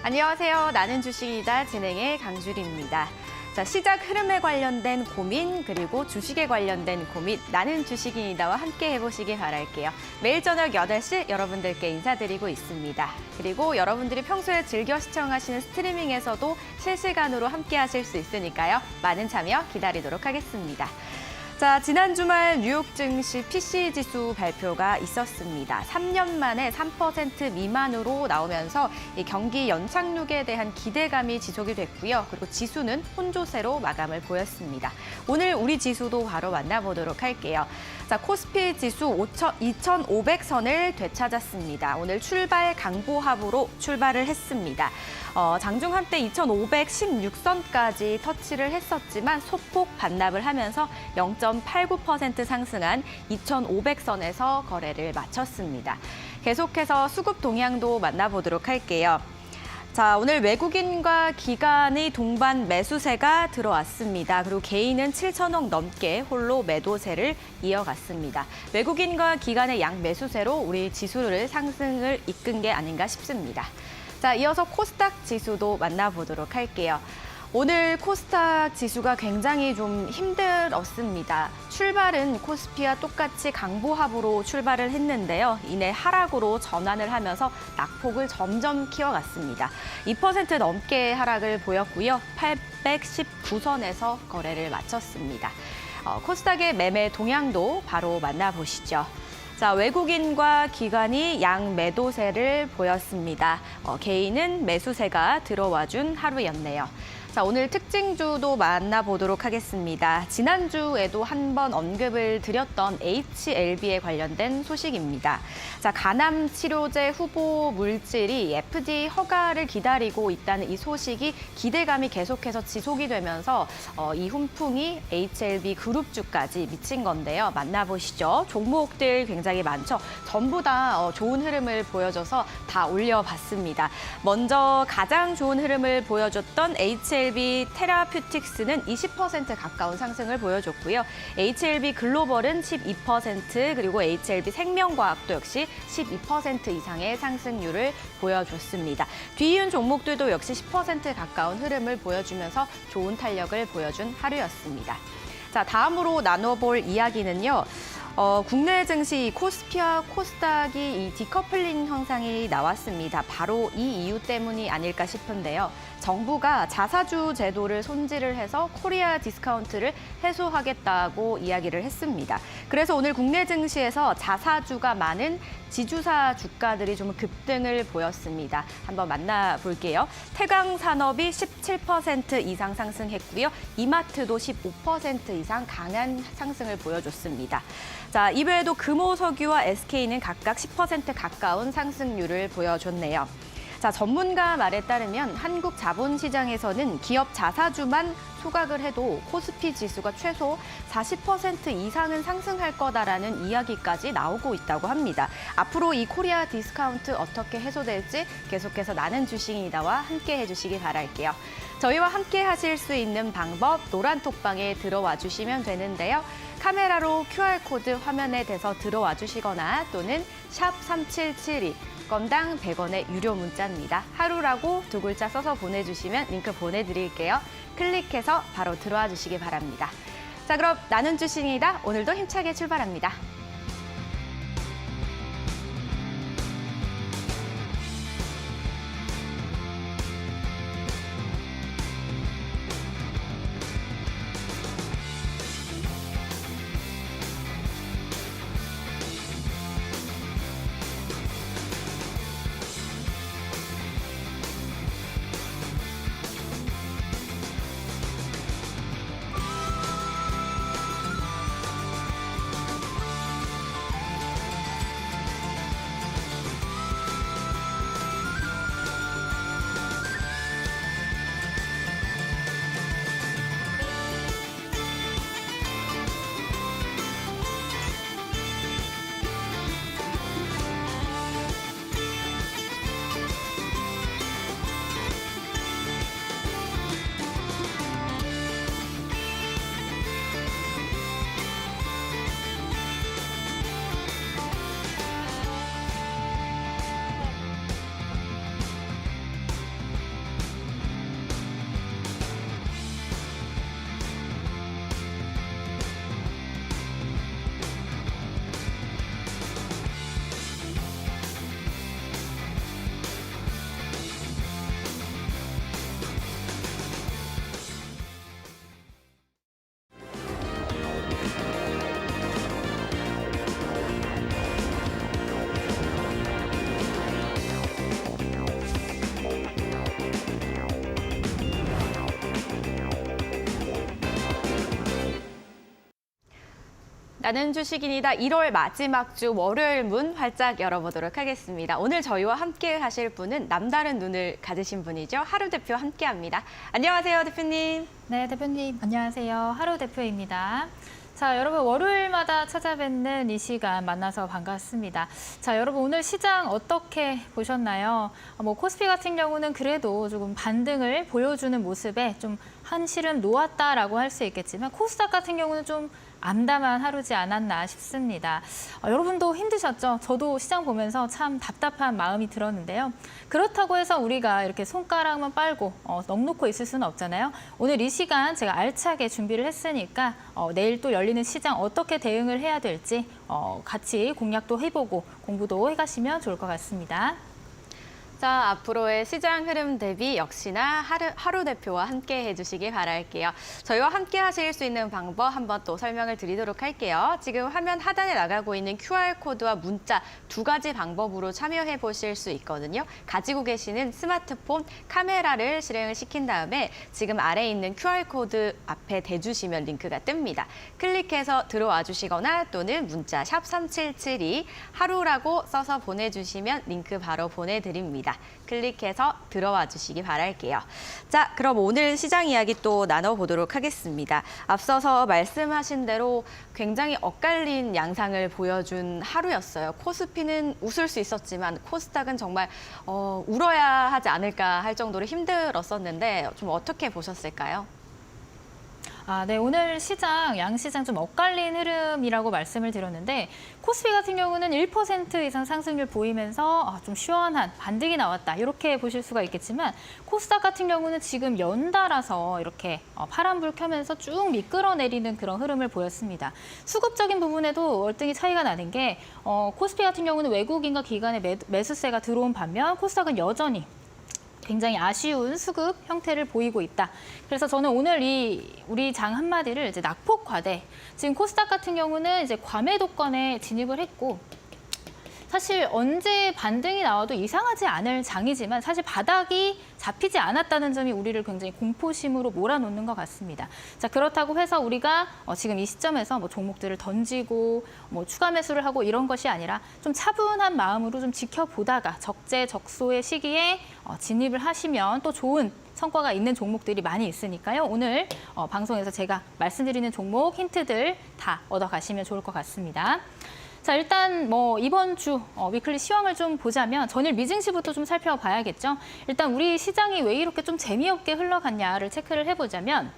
안녕하세요. 나는 주식이다 진행의 강주리입니다. 자, 시작 흐름에 관련된 고민 그리고 주식에 관련된 고민 나는 주식이다와 함께 해보시길 바랄게요. 매일 저녁 8시 여러분들께 인사드리고 있습니다. 그리고 여러분들이 평소에 즐겨 시청하시는 스트리밍에서도 실시간으로 함께 하실 수 있으니까요. 많은 참여 기다리도록 하겠습니다. 자, 지난 주말 뉴욕 증시 PCE 지수 발표가 있었습니다. 3년 만에 3% 미만으로 나오면서 이 경기 연착륙에 대한 기대감이 지속이 됐고요. 그리고 지수는 혼조세로 마감을 보였습니다. 오늘 우리 지수도 바로 만나보도록 할게요. 자, 코스피 지수 2,500선을 되찾았습니다. 오늘 출발 강보합으로 출발을 했습니다. 장중 한때 2,516선까지 터치를 했었지만 소폭 반납을 하면서 0.89% 상승한 2,500선에서 거래를 마쳤습니다. 계속해서 수급 동향도 만나보도록 할게요. 자, 오늘 외국인과 기관의 동반 매수세가 들어왔습니다. 그리고 개인은 7천억 넘게 홀로 매도세를 이어갔습니다. 외국인과 기관의 양 매수세로 우리 지수를 상승을 이끈 게 아닌가 싶습니다. 자, 이어서 코스닥 지수도 만나보도록 할게요. 오늘 코스닥 지수가 굉장히 좀 힘들었습니다. 출발은 코스피와 똑같이 강보합으로 출발을 했는데요. 이내 하락으로 전환을 하면서 낙폭을 점점 키워갔습니다. 2% 넘게 하락을 보였고요. 819선에서 거래를 마쳤습니다. 코스닥의 매매 동향도 바로 만나보시죠. 자, 외국인과 기관이 양 매도세를 보였습니다. 개인은 매수세가 들어와준 하루였네요. 자, 오늘 특징주도 만나보도록 하겠습니다. 지난주에도 한번 언급을 드렸던 HLB에 관련된 소식입니다. 자, 간암 치료제 후보 물질이 FDA 허가를 기다리고 있다는 이 소식이 기대감이 계속해서 지속이 되면서 이 훈풍이 HLB 그룹주까지 미친 건데요. 만나보시죠. 종목들 굉장히 많죠. 전부 다 좋은 흐름을 보여줘서 다 올려봤습니다. 먼저 가장 좋은 흐름을 보여줬던 HLB 테라퓨틱스는 20% 가까운 상승을 보여줬고요. HLB 글로벌은 12%, 그리고 HLB 생명과학도 역시 12% 이상의 상승률을 보여줬습니다. 뒤이은 종목들도 역시 10% 가까운 흐름을 보여주면서 좋은 탄력을 보여준 하루였습니다. 자, 다음으로 나눠볼 이야기는요. 국내 증시 코스피와 코스닥이 이 디커플링 현상이 나왔습니다. 바로 이 이유 때문이 아닐까 싶은데요. 정부가 자사주 제도를 손질을 해서 코리아 디스카운트를 해소하겠다고 이야기를 했습니다. 그래서 오늘 국내 증시에서 자사주가 많은 지주사 주가들이 좀 급등을 보였습니다. 한번 만나볼게요. 태광산업이 17% 이상 상승했고요. 이마트도 15% 이상 강한 상승을 보여줬습니다. 자, 이외에도 금호석유와 SK는 각각 10% 가까운 상승률을 보여줬네요. 자, 전문가 말에 따르면 한국 자본시장에서는 기업 자사주만 소각을 해도 코스피 지수가 최소 40% 이상은 상승할 거다라는 이야기까지 나오고 있다고 합니다. 앞으로 이 코리아 디스카운트 어떻게 해소될지 계속해서 나는 주식이다와 함께 해주시기 바랄게요. 저희와 함께 하실 수 있는 방법 노란톡방에 들어와 주시면 되는데요. 카메라로 QR코드 화면에 대서 들어와 주시거나 또는 샵 3772 건당 100원의 유료 문자입니다. 하루라고 두 글자 써서 보내주시면 링크 보내드릴게요. 클릭해서 바로 들어와 주시기 바랍니다. 자, 그럼 나는 주식이다. 오늘도 힘차게 출발합니다. 나는 주식인이다 1월 마지막 주 월요일 문 활짝 열어보도록 하겠습니다. 오늘 저희와 함께 하실 분은 남다른 눈을 가지신 분이죠. 하루 대표 함께합니다. 안녕하세요, 대표님. 네, 대표님 안녕하세요. 하루 대표입니다. 자, 여러분 월요일마다 찾아뵙는 이 시간 만나서 반갑습니다. 자, 여러분 오늘 시장 어떻게 보셨나요? 코스피 같은 경우는 그래도 조금 반등을 보여주는 모습에 좀 한시름 놓았다라고 할 수 있겠지만 코스닥 같은 경우는 좀 암담한 하루지 않았나 싶습니다. 여러분도 힘드셨죠? 저도 시장 보면서 참 답답한 마음이 들었는데요. 그렇다고 해서 우리가 이렇게 손가락만 빨고 넋놓고 있을 수는 없잖아요. 오늘 이 시간 제가 알차게 준비를 했으니까 내일 또 열리는 시장 어떻게 대응을 해야 될지 같이 공략도 해보고 공부도 해가시면 좋을 것 같습니다. 자, 앞으로의 시장 흐름 대비 역시나 하루 대표와 함께 해주시길 바랄게요. 저희와 함께 하실 수 있는 방법 한번 또 설명을 드리도록 할게요. 지금 화면 하단에 나가고 있는 QR코드와 문자 두 가지 방법으로 참여해 보실 수 있거든요. 가지고 계시는 스마트폰 카메라를 실행을 시킨 다음에 지금 아래에 있는 QR코드 앞에 대주시면 링크가 뜹니다. 클릭해서 들어와 주시거나 또는 문자 샵 3772 하루라고 써서 보내주시면 링크 바로 보내드립니다. 클릭해서 들어와 주시기 바랄게요. 자, 그럼 오늘 시장 이야기 또 나눠보도록 하겠습니다. 앞서서 말씀하신 대로 굉장히 엇갈린 양상을 보여준 하루였어요. 코스피는 웃을 수 있었지만 코스닥은 정말 울어야 하지 않을까 할 정도로 힘들었었는데 좀 어떻게 보셨을까요? 네, 오늘 시장, 양시장 좀 엇갈린 흐름이라고 말씀을 드렸는데 코스피 같은 경우는 1% 이상 상승률 보이면서 좀 시원한 반등이 나왔다. 이렇게 보실 수가 있겠지만 코스닥 같은 경우는 지금 연달아서 이렇게 파란불 켜면서 쭉 미끌어내리는 그런 흐름을 보였습니다. 수급적인 부분에도 월등히 차이가 나는 게 코스피 같은 경우는 외국인과 기관의 매수세가 들어온 반면 코스닥은 여전히 굉장히 아쉬운 수급 형태를 보이고 있다. 그래서 저는 오늘 우리 장 한마디를 이제 낙폭 과대. 지금 코스닥 같은 경우는 이제 과매도권에 진입을 했고 사실 언제 반등이 나와도 이상하지 않을 장이지만 사실 바닥이 잡히지 않았다는 점이 우리를 굉장히 공포심으로 몰아놓는 것 같습니다. 자, 그렇다고 해서 우리가 지금 이 시점에서 종목들을 던지고 추가 매수를 하고 이런 것이 아니라 좀 차분한 마음으로 좀 지켜보다가 적재적소의 시기에 진입을 하시면 또 좋은 성과가 있는 종목들이 많이 있으니까요. 오늘 방송에서 제가 말씀드리는 종목 힌트들 다 얻어가시면 좋을 것 같습니다. 자, 일단 이번 주 위클리 시황을 좀 보자면 전일 미증시부터 좀 살펴봐야겠죠. 일단 우리 시장이 왜 이렇게 좀 재미없게 흘러갔냐를 체크를 해보자면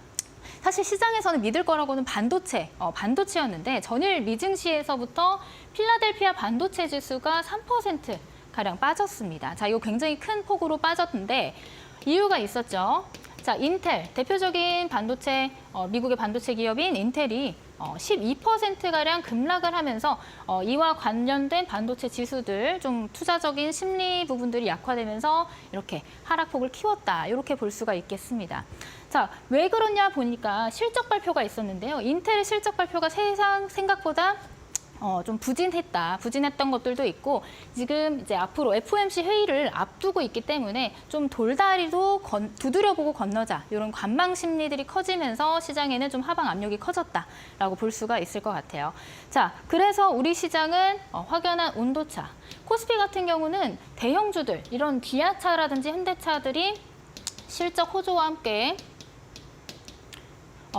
사실 시장에서는 믿을 거라고는 반도체였는데 전일 미증시에서부터 필라델피아 반도체 지수가 3%가량 빠졌습니다. 자, 이거 굉장히 큰 폭으로 빠졌는데 이유가 있었죠. 자, 인텔, 대표적인 반도체, 미국의 반도체 기업인 인텔이 12%가량 급락을 하면서 이와 관련된 반도체 지수들 좀 투자적인 심리 부분들이 약화되면서 이렇게 하락폭을 키웠다. 이렇게 볼 수가 있겠습니다. 자, 왜 그러냐 보니까 실적 발표가 있었는데요. 인텔의 실적 발표가 생각보다 좀 부진했던 것들도 있고 지금 이제 앞으로 FOMC 회의를 앞두고 있기 때문에 좀 돌다리도 두드려보고 건너자 이런 관망 심리들이 커지면서 시장에는 좀 하방 압력이 커졌다라고 볼 수가 있을 것 같아요. 자, 그래서 우리 시장은 확연한 온도차. 코스피 같은 경우는 대형주들 이런 기아차라든지 현대차들이 실적 호조와 함께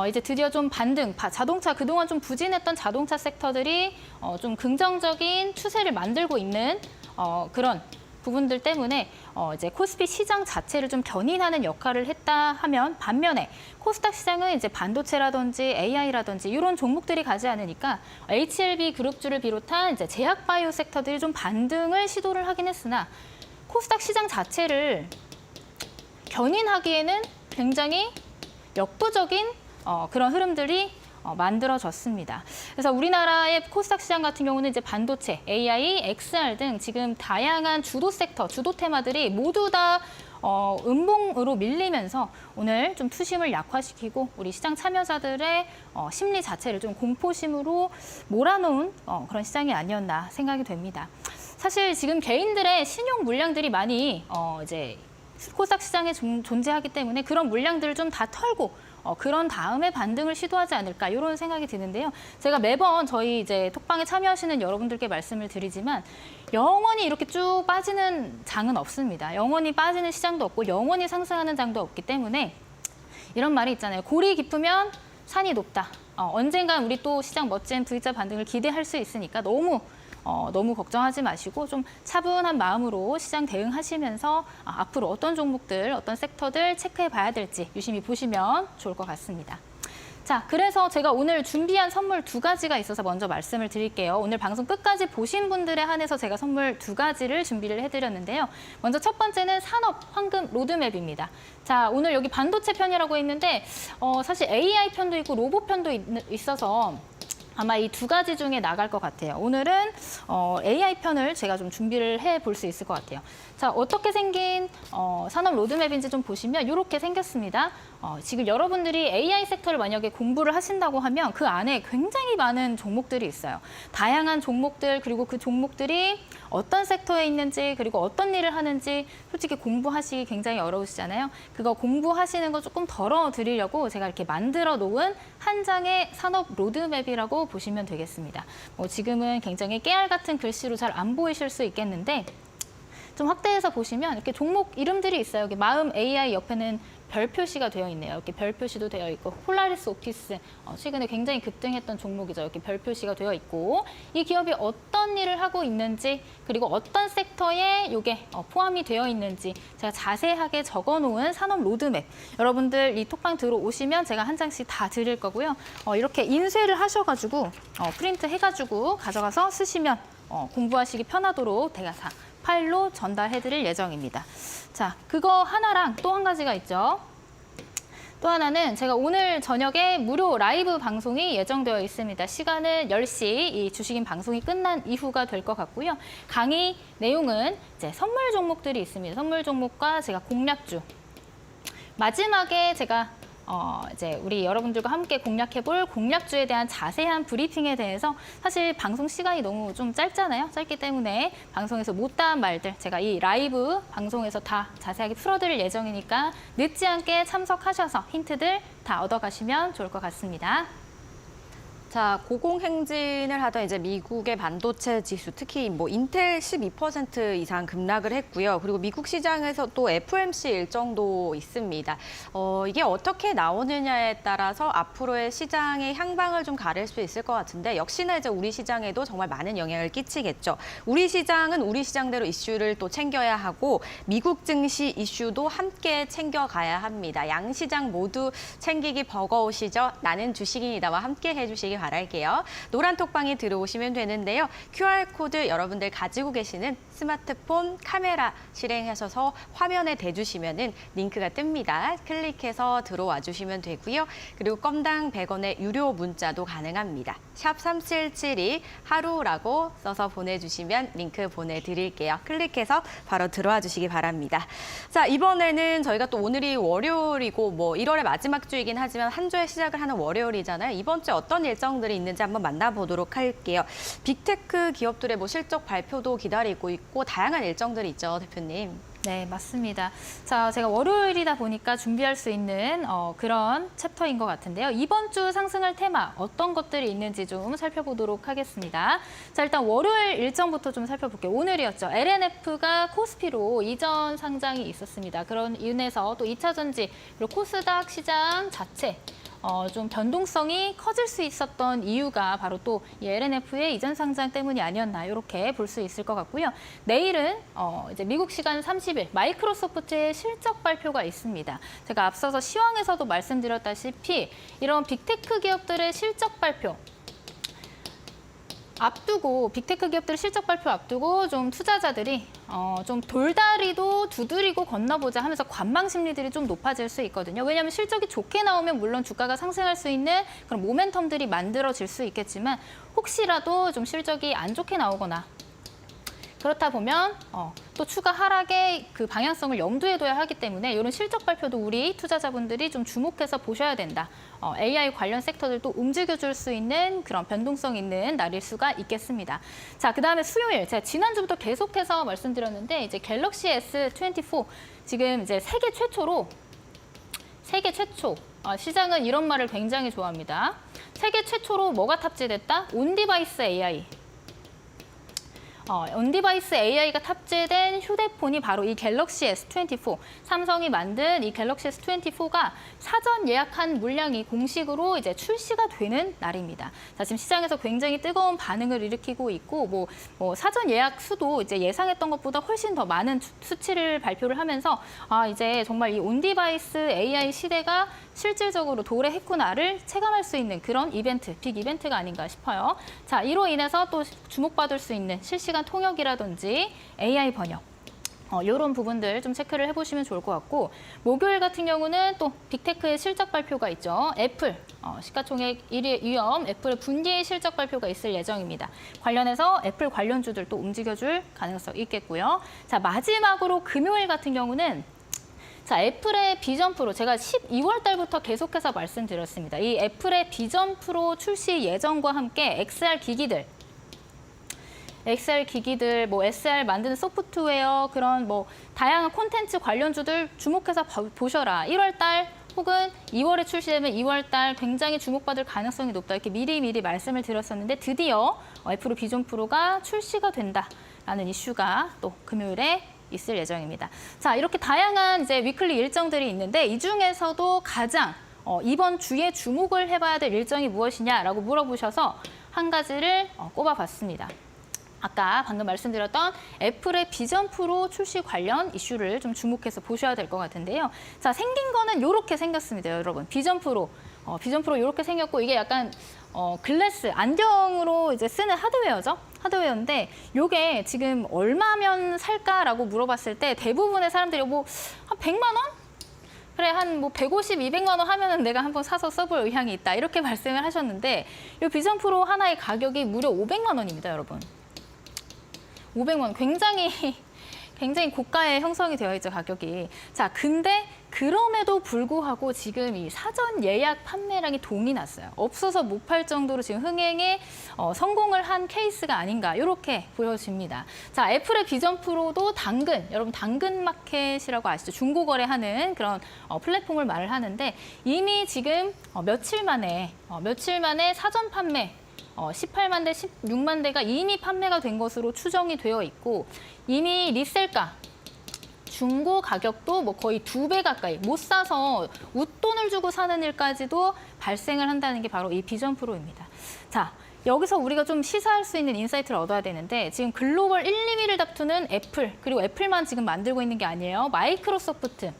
이제 드디어 좀 반등, 자동차 그동안 좀 부진했던 자동차 sektor들이 좀 긍정적인 추세를 만들고 있는 그런 부분들 때문에 이제 코스피 시장 자체를 좀 견인하는 역할을 했다 하면 반면에 코스닥 시장은 이제 반도체라든지 AI라든지 이런 종목들이 가지 않으니까 HLB 그룹주를 비롯한 이제 제약 바이오 섹터들이 좀 반등을 시도를 하긴 했으나 코스닥 시장 자체를 견인하기에는 굉장히 역부족인 그런 흐름들이 만들어졌습니다. 그래서 우리나라의 코스닥 시장 같은 경우는 이제 반도체, AI, XR 등 지금 다양한 주도 섹터, 주도 테마들이 모두 다 음봉으로 밀리면서 오늘 좀 투심을 약화시키고 우리 시장 참여자들의 심리 자체를 좀 공포심으로 몰아놓은 그런 시장이 아니었나 생각이 됩니다. 사실 지금 개인들의 신용 물량들이 많이 이제 코스닥 시장에 존재하기 때문에 그런 물량들을 좀 다 털고 그런 다음에 반등을 시도하지 않을까 이런 생각이 드는데요. 제가 매번 저희 이제 톡방에 참여하시는 여러분들께 말씀을 드리지만 영원히 이렇게 쭉 빠지는 장은 없습니다. 영원히 빠지는 시장도 없고 영원히 상승하는 장도 없기 때문에 이런 말이 있잖아요. 골이 깊으면 산이 높다. 언젠간 우리 또 시장 멋진 V자 반등을 기대할 수 있으니까 너무 걱정하지 마시고 좀 차분한 마음으로 시장 대응하시면서 앞으로 어떤 종목들, 어떤 섹터들 체크해 봐야 될지 유심히 보시면 좋을 것 같습니다. 자, 그래서 제가 오늘 준비한 선물 2가지가 있어서 먼저 말씀을 드릴게요. 오늘 방송 끝까지 보신 분들에 한해서 제가 선물 2가지를 준비를 해드렸는데요. 먼저 첫 번째는 산업 황금 로드맵입니다. 자, 오늘 여기 반도체 편이라고 했는데 사실 AI 편도 있고 로봇 편도 있어서 아마 이 2가지 중에 나갈 것 같아요. 오늘은 AI 편을 제가 좀 준비를 해볼 수 있을 것 같아요. 자, 어떻게 생긴 산업 로드맵인지 좀 보시면 이렇게 생겼습니다. 지금 여러분들이 AI 섹터를 만약에 공부를 하신다고 하면 그 안에 굉장히 많은 종목들이 있어요. 다양한 종목들, 그리고 그 종목들이 어떤 섹터에 있는지, 그리고 어떤 일을 하는지 솔직히 공부하시기 굉장히 어려우시잖아요. 그거 공부하시는 거 조금 덜어드리려고 제가 이렇게 만들어 놓은 한 장의 산업 로드맵이라고 보시면 되겠습니다. 지금은 굉장히 깨알 같은 글씨로 잘 안 보이실 수 있겠는데 좀 확대해서 보시면 이렇게 종목 이름들이 있어요. 여기 마음 AI 옆에는 별 표시가 되어 있네요. 이렇게 별 표시도 되어 있고 폴라리스 오피스 최근에 굉장히 급등했던 종목이죠. 이렇게 별 표시가 되어 있고 이 기업이 어떤 일을 하고 있는지 그리고 어떤 섹터에 이게 포함이 되어 있는지 제가 자세하게 적어놓은 산업 로드맵 여러분들 이 톡방 들어오시면 제가 한 장씩 다 드릴 거고요. 이렇게 인쇄를 하셔가지고 프린트 해가지고 가져가서 쓰시면 공부하시기 편하도록 제가 다 파일로 전달해드릴 예정입니다. 자, 그거 하나랑 또 한 가지가 있죠. 또 하나는 제가 오늘 저녁에 무료 라이브 방송이 예정되어 있습니다. 시간은 10시 이 주식인 방송이 끝난 이후가 될 것 같고요. 강의 내용은 이제 선물 종목들이 있습니다. 선물 종목과 제가 공략주. 마지막에 제가 이제 우리 여러분들과 함께 공략해볼 공략주에 대한 자세한 브리핑에 대해서 사실 방송 시간이 너무 좀 짧잖아요. 짧기 때문에 방송에서 못다한 말들 제가 이 라이브 방송에서 다 자세하게 풀어드릴 예정이니까 늦지 않게 참석하셔서 힌트들 다 얻어가시면 좋을 것 같습니다. 자, 고공행진을 하던 이제 미국의 반도체 지수, 특히 뭐 인텔 12% 이상 급락을 했고요. 그리고 미국 시장에서 또 FOMC 일정도 있습니다. 이게 어떻게 나오느냐에 따라서 앞으로의 시장의 향방을 좀 가릴 수 있을 것 같은데 역시나 이제 우리 시장에도 정말 많은 영향을 끼치겠죠. 우리 시장은 우리 시장대로 이슈를 또 챙겨야 하고 미국 증시 이슈도 함께 챙겨가야 합니다. 양 시장 모두 챙기기 버거우시죠? 나는 주식인이다와 함께 해주시기 바랄게요. 노란 톡방에 들어오시면 되는데요. QR코드 여러분들 가지고 계시는 스마트폰 카메라 실행하셔서 화면에 대주시면은 링크가 뜹니다. 클릭해서 들어와 주시면 되고요. 그리고 건당 100원의 유료 문자도 가능합니다. 샵 3772 하루라고 써서 보내주시면 링크 보내드릴게요. 클릭해서 바로 들어와 주시기 바랍니다. 자, 이번에는 저희가 또 오늘이 월요일이고 뭐 1월의 마지막 주이긴 하지만 한 주의 시작을 하는 월요일이잖아요. 이번 주에 어떤 일정들이 있는지 한번 만나보도록 할게요. 빅테크 기업들의 뭐 실적 발표도 기다리고 있고 다양한 일정들이 있죠, 대표님. 네, 맞습니다. 자, 제가 월요일이다 보니까 준비할 수 있는 그런 챕터인 것 같은데요. 이번 주 상승할 테마 어떤 것들이 있는지 좀 살펴보도록 하겠습니다. 자, 일단 월요일 일정부터 좀 살펴볼게요. 오늘이었죠. LNF가 코스피로 이전 상장이 있었습니다. 그런 이유에서 또 2차 전지 그리고 코스닥 시장 자체 좀 변동성이 커질 수 있었던 이유가 바로 또 이 LNF의 이전 상장 때문이 아니었나 이렇게 볼 수 있을 것 같고요. 내일은 이제 미국 시간 30일 마이크로소프트의 실적 발표가 있습니다. 제가 앞서서 시황에서도 말씀드렸다시피 이런 빅테크 기업들의 실적 발표 앞두고 빅테크 기업들의 실적 발표 앞두고 좀 투자자들이 좀 돌다리도 두드리고 건너보자 하면서 관망 심리들이 좀 높아질 수 있거든요. 왜냐하면 실적이 좋게 나오면 물론 주가가 상승할 수 있는 그런 모멘텀들이 만들어질 수 있겠지만 혹시라도 좀 실적이 안 좋게 나오거나 그렇다 보면 또 추가 하락의 그 방향성을 염두에 둬야 하기 때문에 이런 실적 발표도 우리 투자자분들이 좀 주목해서 보셔야 된다. AI 관련 섹터들도 움직여줄 수 있는 그런 변동성 있는 날일 수가 있겠습니다. 자, 그다음에 수요일, 제가 지난주부터 계속해서 말씀드렸는데 이제 갤럭시 S24 지금 이제 세계 최초 시장은 이런 말을 굉장히 좋아합니다. 세계 최초로 뭐가 탑재됐다? 온디바이스 AI. 온디바이스 AI가 탑재된 휴대폰이 바로 이 갤럭시 S24, 삼성이 만든 이 갤럭시 S24가 사전 예약한 물량이 공식으로 이제 출시가 되는 날입니다. 자, 지금 시장에서 굉장히 뜨거운 반응을 일으키고 있고, 뭐 사전 예약 수도 이제 예상했던 것보다 훨씬 더 많은 수치를 발표를 하면서 이제 정말 이 온디바이스 AI 시대가 실질적으로 도래했구나를 체감할 수 있는 그런 이벤트, 빅 이벤트가 아닌가 싶어요. 자, 이로 인해서 또 주목받을 수 있는 실시간 통역이라든지 AI 번역, 이런 부분들 좀 체크를 해보시면 좋을 것 같고, 목요일 같은 경우는 또 빅테크의 실적 발표가 있죠. 애플, 시가총액 1위 위험, 애플의 분기 실적 발표가 있을 예정입니다. 관련해서 애플 관련주들 또 움직여줄 가능성이 있겠고요. 자, 마지막으로 금요일 같은 경우는 자, 애플의 비전 프로, 제가 12월 달부터 계속해서 말씀드렸습니다. 이 애플의 비전 프로 출시 예정과 함께 XR 기기들, 뭐 SR 만드는 소프트웨어, 그런 뭐 다양한 콘텐츠 관련주들 주목해서 보셔라. 1월 달 혹은 2월에 출시되면 2월 달 굉장히 주목받을 가능성이 높다. 이렇게 미리 말씀을 드렸었는데 드디어 애플 비전 프로가 출시가 된다라는 이슈가 또 금요일에 있을 예정입니다. 자, 이렇게 다양한 이제 위클리 일정들이 있는데 이 중에서도 가장 이번 주에 주목을 해봐야 될 일정이 무엇이냐라고 물어보셔서 한 가지를 꼽아봤습니다. 아까 방금 말씀드렸던 애플의 비전 프로 출시 관련 이슈를 좀 주목해서 보셔야 될 것 같은데요. 자, 생긴 거는 이렇게 생겼습니다, 여러분. 비전 프로 이렇게 생겼고 이게 약간 글래스, 안경으로 이제 쓰는 하드웨어인데 이게 지금 얼마면 살까라고 물어봤을 때 대부분의 사람들이 뭐 한 100만 원? 그래, 한 뭐 150, 200만 원 하면은 내가 한번 사서 써볼 의향이 있다. 이렇게 말씀을 하셨는데 이 비전 프로 하나의 가격이 무려 500만 원입니다, 여러분. 500만 원, 굉장히 고가에 형성이 되어 있죠, 가격이. 자, 근데 그럼에도 불구하고 지금 이 사전 예약 판매량이 동이 났어요. 없어서 못 팔 정도로 지금 흥행에 성공을 한 케이스가 아닌가, 이렇게 보여집니다. 자, 애플의 비전 프로도 여러분 당근 마켓이라고 아시죠? 중고거래하는 그런 플랫폼을 말을 하는데 이미 지금 며칠 만에 사전 판매 18만 대, 16만 대가 이미 판매가 된 것으로 추정이 되어 있고 이미 리셀가, 중고 가격도 뭐 거의 2배 가까이 못 사서 웃돈을 주고 사는 일까지도 발생을 한다는 게 바로 이 비전 프로입니다. 자, 여기서 우리가 좀 시사할 수 있는 인사이트를 얻어야 되는데 지금 글로벌 1, 2위를 다투는 애플, 그리고 애플만 지금 만들고 있는 게 아니에요. 마이크로소프트,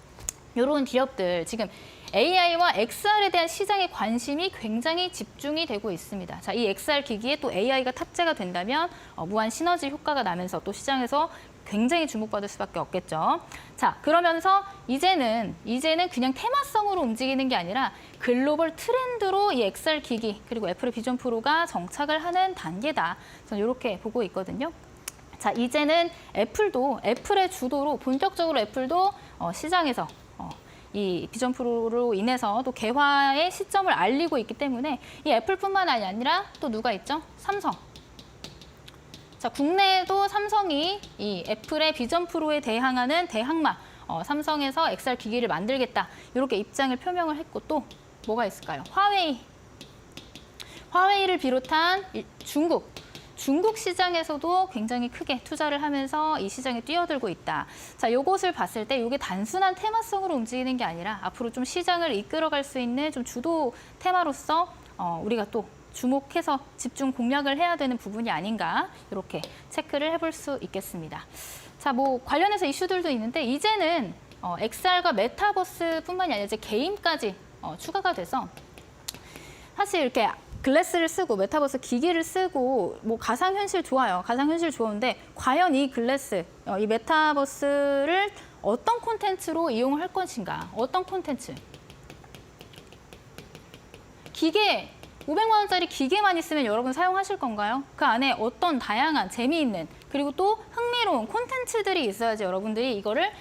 이런 기업들 지금 AI와 XR에 대한 시장의 관심이 굉장히 집중이 되고 있습니다. 자, 이 XR 기기에 또 AI가 탑재가 된다면 무한 시너지 효과가 나면서 또 시장에서 굉장히 주목받을 수밖에 없겠죠. 자, 그러면서 이제는 그냥 테마성으로 움직이는 게 아니라 글로벌 트렌드로 이 XR 기기 그리고 애플의 비전 프로가 정착을 하는 단계다. 저는 이렇게 보고 있거든요. 자, 이제는 애플의 주도로 본격적으로 애플도 시장에서 이 비전 프로로 인해서 또 개화의 시점을 알리고 있기 때문에 이 애플뿐만 아니라 또 누가 있죠? 삼성. 자, 국내에도 삼성이 이 애플의 비전 프로에 대항하는 대항마, 삼성에서 XR 기기를 만들겠다. 이렇게 입장을 표명을 했고 또 뭐가 있을까요? 화웨이를 비롯한 중국 시장에서도 굉장히 크게 투자를 하면서 이 시장에 뛰어들고 있다. 자, 요것을 봤을 때 이게 단순한 테마성으로 움직이는 게 아니라 앞으로 좀 시장을 이끌어갈 수 있는 좀 주도 테마로서 우리가 또 주목해서 집중 공략을 해야 되는 부분이 아닌가 이렇게 체크를 해볼 수 있겠습니다. 자, 뭐 관련해서 이슈들도 있는데 이제는 XR과 메타버스뿐만이 아니라 이제 게임까지 추가가 돼서 사실 이렇게 글래스를 쓰고 메타버스 기기를 쓰고 뭐 가상현실 좋아요. 가상현실 좋은데 과연 이 글래스, 이 메타버스를 어떤 콘텐츠로 이용을 할 것인가? 어떤 콘텐츠? 기계 500만 원짜리 기계만 있으면 여러분 사용하실 건가요? 그 안에 어떤 다양한 재미있는 그리고 또 흥미로운 콘텐츠들이 있어야지 여러분들이 이거를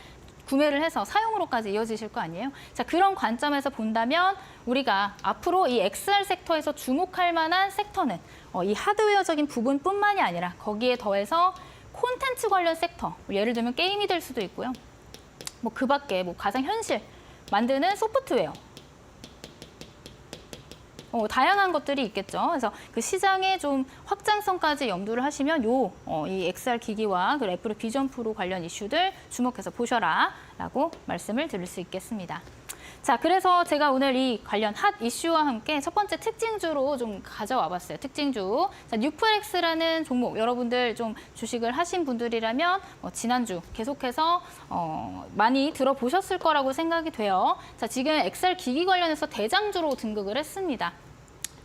구매를 해서 사용으로까지 이어지실 거 아니에요? 자, 그런 관점에서 본다면 우리가 앞으로 이 XR 섹터에서 주목할 만한 섹터는 이 하드웨어적인 부분뿐만이 아니라 거기에 더해서 콘텐츠 관련 섹터, 예를 들면 게임이 될 수도 있고요. 뭐 그 밖에 뭐 가상현실 만드는 소프트웨어, 다양한 것들이 있겠죠. 그래서 그 시장의 좀 확장성까지 염두를 하시면 이 XR 기기와 그 애플의 비전 프로 관련 이슈들 주목해서 보셔라라고 말씀을 드릴 수 있겠습니다. 자, 그래서 제가 오늘 이 관련 핫 이슈와 함께 첫 번째 특징주로 좀 가져와 봤어요. 특징주. 자, 뉴플렉스라는 종목, 여러분들 좀 주식을 하신 분들이라면 지난주 계속해서 많이 들어보셨을 거라고 생각이 돼요. 자, 지금 XR 기기 관련해서 대장주로 등극을 했습니다.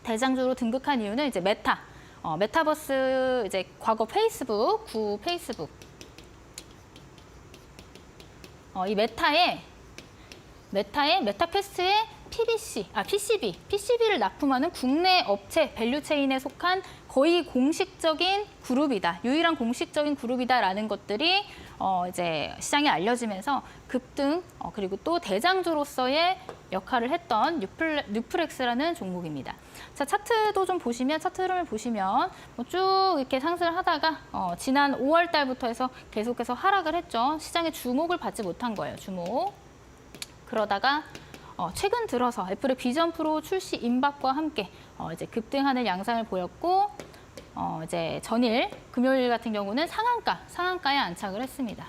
대장주로 등극한 이유는 이제 메타버스, 이제 과거 페이스북, 구 페이스북. 이 메타퀘스트의 PCB를 납품하는 국내 업체 밸류체인에 속한 거의 공식적인 그룹이다. 유일한 공식적인 그룹이다라는 것들이 이제 시장에 알려지면서 급등 그리고 또 대장주로서의 역할을 했던 뉴플렉스라는 종목입니다. 자, 차트도 좀 보시면 차트 흐름을 보시면 쭉 이렇게 상승을 하다가 지난 5월 달부터 해서 계속해서 하락을 했죠. 시장의 주목을 받지 못한 거예요. 주목. 그러다가 최근 들어서 애플의 비전 프로 출시 임박과 함께 이제 급등하는 양상을 보였고 이제 전일 금요일 같은 경우는 상한가에 안착을 했습니다.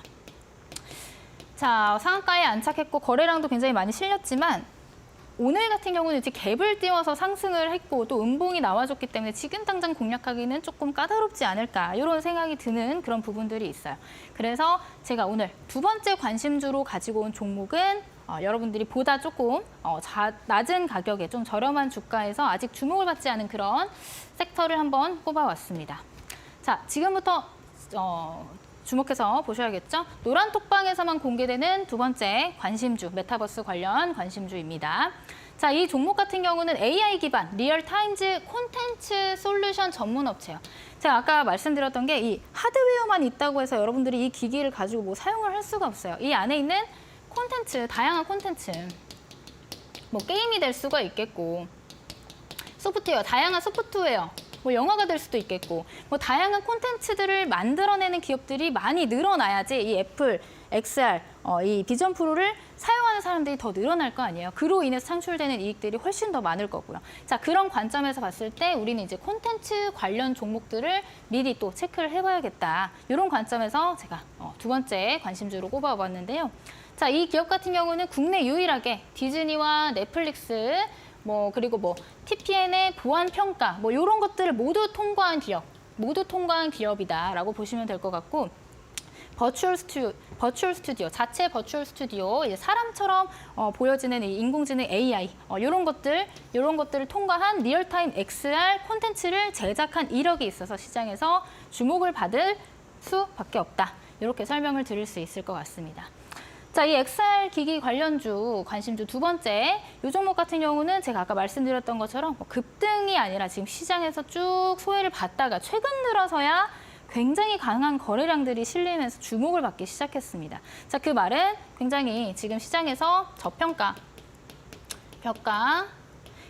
자, 상한가에 안착했고 거래량도 굉장히 많이 실렸지만 오늘 같은 경우는 이제 갭을 띄워서 상승을 했고 또 음봉이 나와줬기 때문에 지금 당장 공략하기는 조금 까다롭지 않을까 이런 생각이 드는 그런 부분들이 있어요. 그래서 제가 오늘 두 번째 관심주로 가지고 온 종목은 여러분들이 보다 조금 낮은 가격에 좀 저렴한 주가에서 아직 주목을 받지 않은 그런 섹터를 한번 꼽아왔습니다. 자, 지금부터 주목해서 보셔야겠죠? 노란 톡방에서만 공개되는 두 번째 관심주, 메타버스 관련 관심주입니다. 자, 이 종목 같은 경우는 AI 기반 리얼타임즈 콘텐츠 솔루션 전문 업체예요. 제가 아까 말씀드렸던 게 이 하드웨어만 있다고 해서 여러분들이 이 기기를 가지고 뭐 사용을 할 수가 없어요. 이 안에 있는 콘텐츠, 다양한 콘텐츠, 뭐 게임이 될 수가 있겠고, 소프트웨어, 다양한 소프트웨어, 뭐 영화가 될 수도 있겠고, 뭐 다양한 콘텐츠들을 만들어내는 기업들이 많이 늘어나야지 이 애플, XR, 이 비전 프로를 사용하는 사람들이 더 늘어날 거 아니에요. 그로 인해서 창출되는 이익들이 훨씬 더 많을 거고요. 자, 그런 관점에서 봤을 때 우리는 이제 콘텐츠 관련 종목들을 미리 또 체크를 해봐야겠다. 이런 관점에서 제가 두 번째 관심주로 꼽아봤는데요. 자, 이 기업 같은 경우는 국내 유일하게 디즈니와 넷플릭스, 그리고 TPN의 보안 평가, 이런 것들을 모두 통과한 기업이다라고 보시면 될 것 같고, 버추얼 스튜디오, 자체 버추얼 스튜디오, 이제 사람처럼 보여지는 이 인공지능 AI, 이런 것들을 통과한 리얼타임 XR 콘텐츠를 제작한 이력이 있어서 시장에서 주목을 받을 수밖에 없다. 이렇게 설명을 드릴 수 있을 것 같습니다. 자, 이 XR 기기 관련주, 관심주 두 번째, 이 종목 같은 경우는 제가 아까 말씀드렸던 것처럼 급등이 아니라 지금 시장에서 쭉 소외를 받다가 최근 들어서야 굉장히 강한 거래량들이 실리면서 주목을 받기 시작했습니다. 자, 그 말은 굉장히 지금 시장에서 저평가,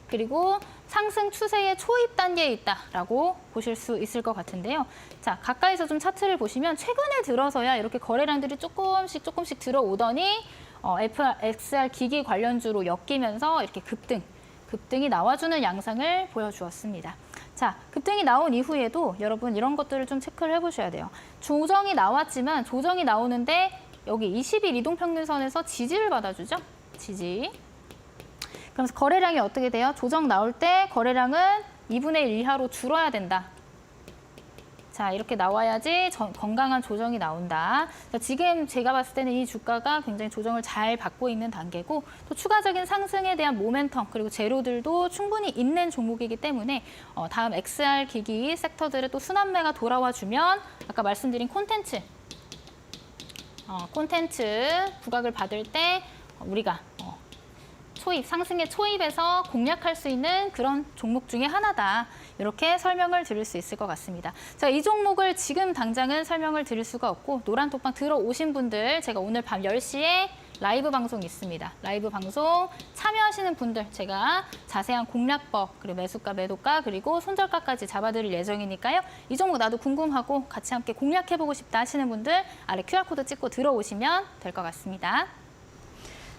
그리고 상승 추세의 초입 단계에 있다라고 보실 수 있을 것 같은데요. 자, 가까이서 좀 차트를 보시면 최근에 들어서야 이렇게 거래량들이 조금씩 들어오더니 XR 기기 관련주로 엮이면서 이렇게 급등이 나와주는 양상을 보여주었습니다. 자, 급등이 나온 이후에도 여러분 이런 것들을 좀 체크를 해보셔야 돼요. 조정이 나왔지만 조정이 나오는데 여기 20일 이동평균선에서 지지를 받아주죠. 지지. 그러면서 거래량이 어떻게 돼요? 조정 나올 때 거래량은 2분의 1 이하로 줄어야 된다. 자, 이렇게 나와야지 건강한 조정이 나온다. 지금 제가 봤을 때는 이 주가가 굉장히 조정을 잘 받고 있는 단계고 또 추가적인 상승에 대한 모멘텀 그리고 재료들도 충분히 있는 종목이기 때문에 다음 XR 기기 섹터들의 또 순환매가 돌아와 주면 아까 말씀드린 콘텐츠 부각을 받을 때 우리가 초입, 상승의 초입에서 공략할 수 있는 그런 종목 중에 하나다. 이렇게 설명을 드릴 수 있을 것 같습니다. 자, 이 종목을 지금 당장은 설명을 드릴 수가 없고 노란톡방 들어오신 분들 제가 오늘 밤 10시에 라이브 방송 있습니다. 라이브 방송 참여하시는 분들 제가 자세한 공략법, 그리고 매수가, 매도가, 그리고 손절가까지 잡아드릴 예정이니까요. 이 종목 나도 궁금하고 같이 함께 공략해보고 싶다 하시는 분들 아래 QR코드 찍고 들어오시면 될 것 같습니다.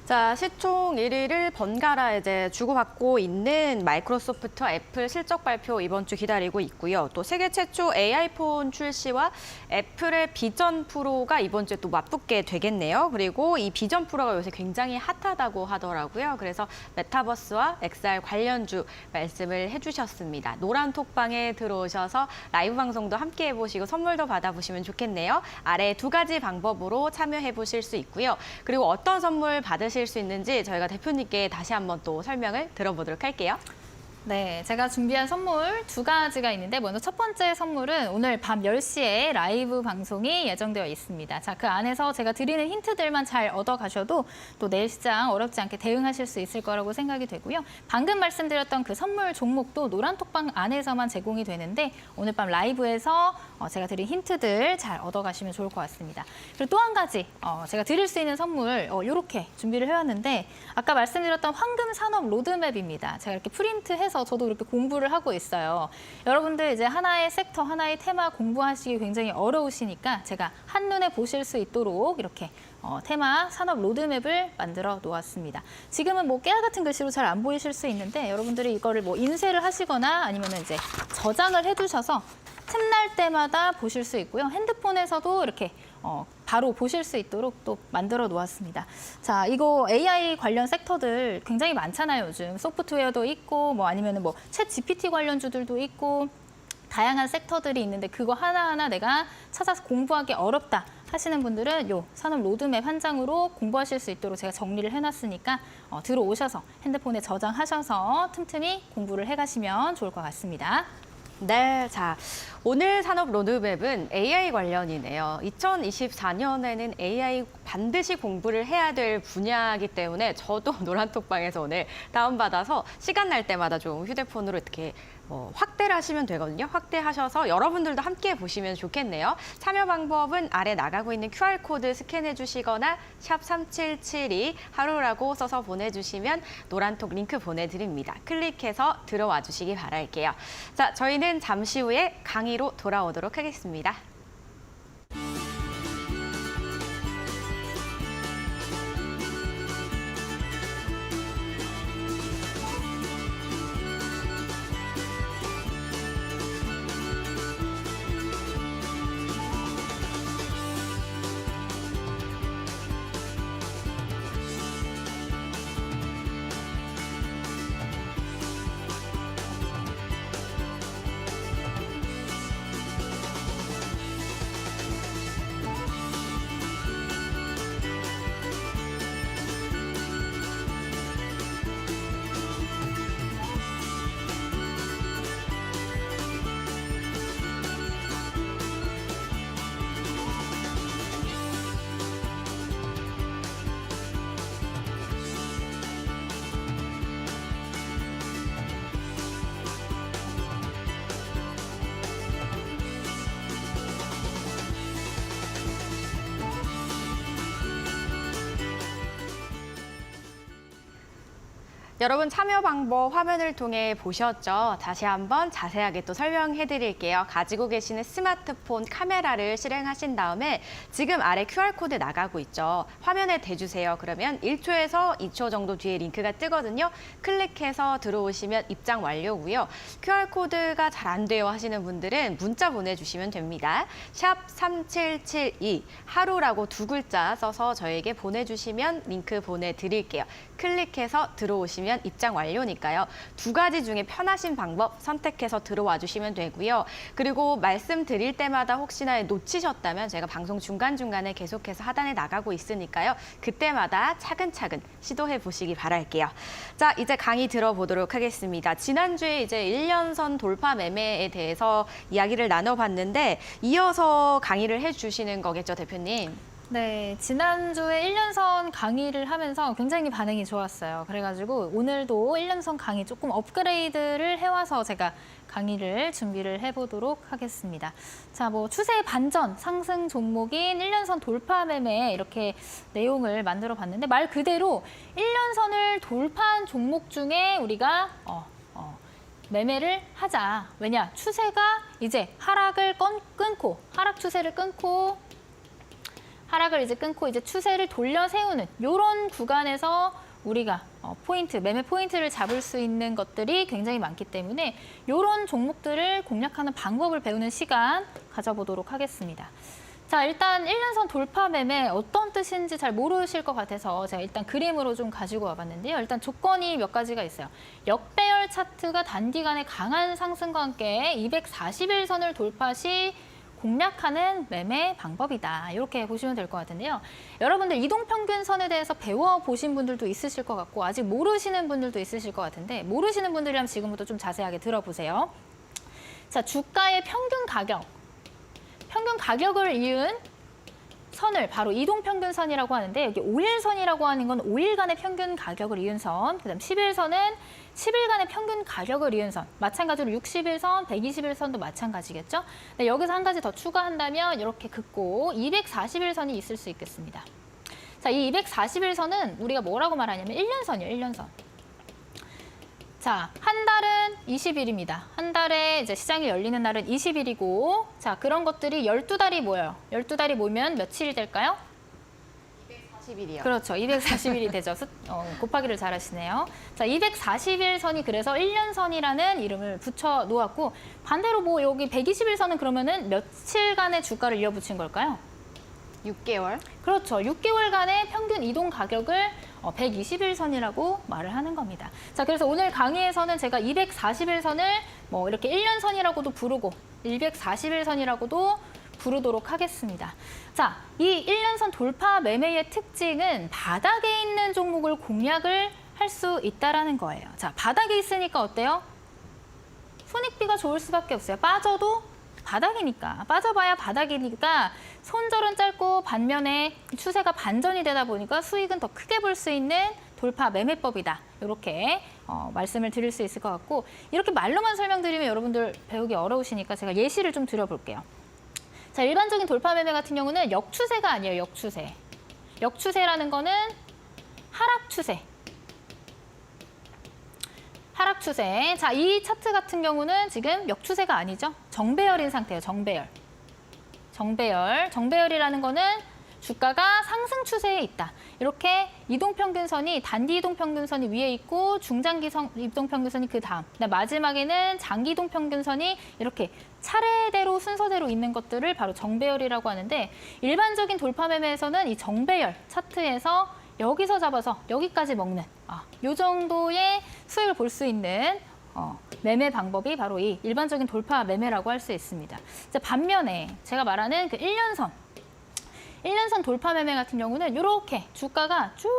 자, 시총 1위를 번갈아 이제 주고받고 있는 마이크로소프트와 애플 실적 발표 이번 주 기다리고 있고요. 또 세계 최초 AI폰 출시와 애플의 비전 프로가 이번 주에 또 맞붙게 되겠네요. 그리고 이 비전 프로가 요새 굉장히 핫하다고 하더라고요. 그래서 메타버스와 XR 관련주 말씀을 해주셨습니다. 노란 톡방에 들어오셔서 라이브 방송도 함께 해보시고 선물도 받아보시면 좋겠네요. 아래 두 가지 방법으로 참여해보실 수 있고요. 그리고 어떤 선물 받으실 수 있는지 저희가 대표님께 다시 한번 또 설명을 들어보도록 할게요. 네, 제가 준비한 선물 두 가지가 있는데 먼저 첫 번째 선물은 오늘 밤 10시에 라이브 방송이 예정되어 있습니다. 자, 그 안에서 제가 드리는 힌트들만 잘 얻어가셔도 또 내일 시장 어렵지 않게 대응하실 수 있을 거라고 생각이 되고요. 방금 말씀드렸던 그 선물 종목도 노란톡방 안에서만 제공이 되는데 오늘 밤 라이브에서 제가 드린 힌트들 잘 얻어가시면 좋을 것 같습니다. 그리고 또 한 가지 제가 드릴 수 있는 선물 이렇게 준비를 해왔는데 아까 말씀드렸던 황금 산업 로드맵입니다. 제가 이렇게 프린트해서 저도 이렇게 공부를 하고 있어요. 여러분들 이제 하나의 섹터, 하나의 테마 공부하시기 굉장히 어려우시니까 제가 한눈에 보실 수 있도록 이렇게 테마 산업 로드맵을 만들어 놓았습니다. 지금은 뭐 깨알 같은 글씨로 잘 안 보이실 수 있는데 여러분들이 이거를 뭐 인쇄를 하시거나 아니면 이제 저장을 해두셔서 틈날 때마다 보실 수 있고요. 핸드폰에서도 이렇게 바로 보실 수 있도록 또 만들어 놓았습니다. 자, 이거 AI 관련 섹터들 굉장히 많잖아요, 요즘. 소프트웨어도 있고, 뭐 아니면은 뭐 챗 GPT 관련주들도 있고, 다양한 섹터들이 있는데 그거 하나하나 내가 찾아서 공부하기 어렵다 하시는 분들은 요 산업 로드맵 한 장으로 공부하실 수 있도록 제가 정리를 해놨으니까 들어오셔서 핸드폰에 저장하셔서 틈틈이 공부를 해가시면 좋을 것 같습니다. 네, 자, 오늘 산업 로드맵은 AI 관련이네요. 2024년에는 AI 반드시 공부를 해야 될 분야이기 때문에 저도 노란톡방에서 오늘 다운받아서 시간 날 때마다 좀 휴대폰으로 이렇게 확대를 하시면 되거든요. 확대하셔서 여러분들도 함께 보시면 좋겠네요. 참여 방법은 아래 나가고 있는 QR코드 스캔해 주시거나 샵 3772 하루라고 써서 보내주시면 노란톡 링크 보내드립니다. 클릭해서 들어와 주시기 바랄게요. 자, 저희는 잠시 후에 강의로 돌아오도록 하겠습니다. 여러분 참여 방법 화면을 통해 보셨죠? 다시 한번 자세하게 또 설명해 드릴게요. 가지고 계시는 스마트폰 카메라를 실행하신 다음에 지금 아래 QR코드 나가고 있죠. 화면에 대주세요. 그러면 1초에서 2초 정도 뒤에 링크가 뜨거든요. 클릭해서 들어오시면 입장 완료고요. QR코드가 잘 안 돼요 하시는 분들은 문자 보내주시면 됩니다. 샵 3772 하루라고 두 글자 써서 저에게 보내주시면 링크 보내드릴게요. 클릭해서 들어오시면 입장 완료니까요. 두 가지 중에 편하신 방법 선택해서 들어와 주시면 되고요. 그리고 말씀드릴 때마다 혹시나 놓치셨다면 제가 방송 중간중간에 계속해서 하단에 나가고 있으니까요. 그때마다 차근차근 시도해 보시기 바랄게요. 자, 이제 강의 들어보도록 하겠습니다. 지난주에 이제 1년선 돌파 매매에 대해서 이야기를 나눠봤는데 이어서 강의를 해주시는 거겠죠, 대표님? 네, 지난주에 1년선 강의를 하면서 굉장히 반응이 좋았어요. 그래가지고 오늘도 1년선 강의 조금 업그레이드를 해와서 제가 강의를 준비를 해보도록 하겠습니다. 자, 뭐 추세 반전, 상승 종목인 1년선 돌파 매매 이렇게 내용을 만들어 봤는데 말 그대로 1년선을 돌파한 종목 중에 우리가 매매를 하자. 왜냐? 추세가 이제 하락을 끊고, 하락 추세를 끊고, 하락을 이제 끊고 이제 추세를 돌려 세우는 이런 구간에서 우리가 포인트, 매매 포인트를 잡을 수 있는 것들이 굉장히 많기 때문에 이런 종목들을 공략하는 방법을 배우는 시간 가져보도록 하겠습니다. 자, 일단 1년선 돌파 매매 어떤 뜻인지 잘 모르실 것 같아서 제가 일단 그림으로 좀 가지고 와봤는데요. 일단 조건이 몇 가지가 있어요. 역배열 차트가 단기간에 강한 상승과 함께 241선을 돌파 시 공략하는 매매 방법이다. 이렇게 보시면 될 것 같은데요. 여러분들 이동평균선에 대해서 배워보신 분들도 있으실 것 같고 아직 모르시는 분들도 있으실 것 같은데 모르시는 분들이라면 지금부터 좀 자세하게 들어보세요. 자, 주가의 평균 가격을 이은 선을 바로 이동평균선이라고 하는데 여기 5일선이라고 하는 건 5일간의 평균 가격을 이은 선, 그다음 10일선은 10일간의 평균 가격을 이은 선, 마찬가지로 60일선, 120일선도 마찬가지겠죠. 네, 여기서 한 가지 더 추가한다면 이렇게 긋고 241선이 있을 수 있겠습니다. 자, 이 241선은 우리가 뭐라고 말하냐면 1년선이에요, 1년선. 자, 한 달은 20일입니다. 한 달에 이제 시장이 열리는 날은 20일이고, 자, 그런 것들이 12달이 모여요. 12달이 모이면 며칠이 될까요? 240일이요. 그렇죠. 240일이 되죠. 곱하기를 잘 하시네요. 자, 240일 선이 그래서 1년선이라는 이름을 붙여 놓았고, 반대로 뭐 여기 120일 선은 그러면은 며칠간의 주가를 이어붙인 걸까요? 6개월. 그렇죠. 6개월간의 평균 이동 가격을 120일선이라고 말을 하는 겁니다. 자, 그래서 오늘 강의에서는 제가 241선을 뭐 이렇게 1년선이라고도 부르고 241선이라고도 부르도록 하겠습니다. 자, 이 1년선 돌파 매매의 특징은 바닥에 있는 종목을 공략을 할 수 있다라는 거예요. 자, 바닥에 있으니까 어때요? 손익비가 좋을 수밖에 없어요. 빠져도 바닥이니까, 빠져봐야 바닥이니까 손절은 짧고 반면에 추세가 반전이 되다 보니까 수익은 더 크게 볼 수 있는 돌파 매매법이다. 이렇게 말씀을 드릴 수 있을 것 같고 이렇게 말로만 설명드리면 여러분들 배우기 어려우시니까 제가 예시를 좀 드려볼게요. 자, 일반적인 돌파 매매 같은 경우는 역추세가 아니에요. 역추세. 역추세라는 거는 하락 추세. 하락 추세. 자, 이 차트 같은 경우는 지금 역추세가 아니죠. 정배열인 상태예요. 정배열. 정배열이라는 거는 주가가 상승 추세에 있다. 이렇게 이동평균선이 단기 이동평균선이 위에 있고 중장기 이동평균선이 그 다음. 마지막에는 장기 이동평균선이 이렇게 차례대로 순서대로 있는 것들을 바로 정배열이라고 하는데 일반적인 돌파 매매에서는 이 정배열 차트에서 여기서 잡아서 여기까지 먹는 이 정도의 수익을 볼 수 있는 매매 방법이 바로 이 일반적인 돌파 매매라고 할 수 있습니다. 반면에 제가 말하는 그 1년선 돌파 매매 같은 경우는 이렇게 주가가 쭉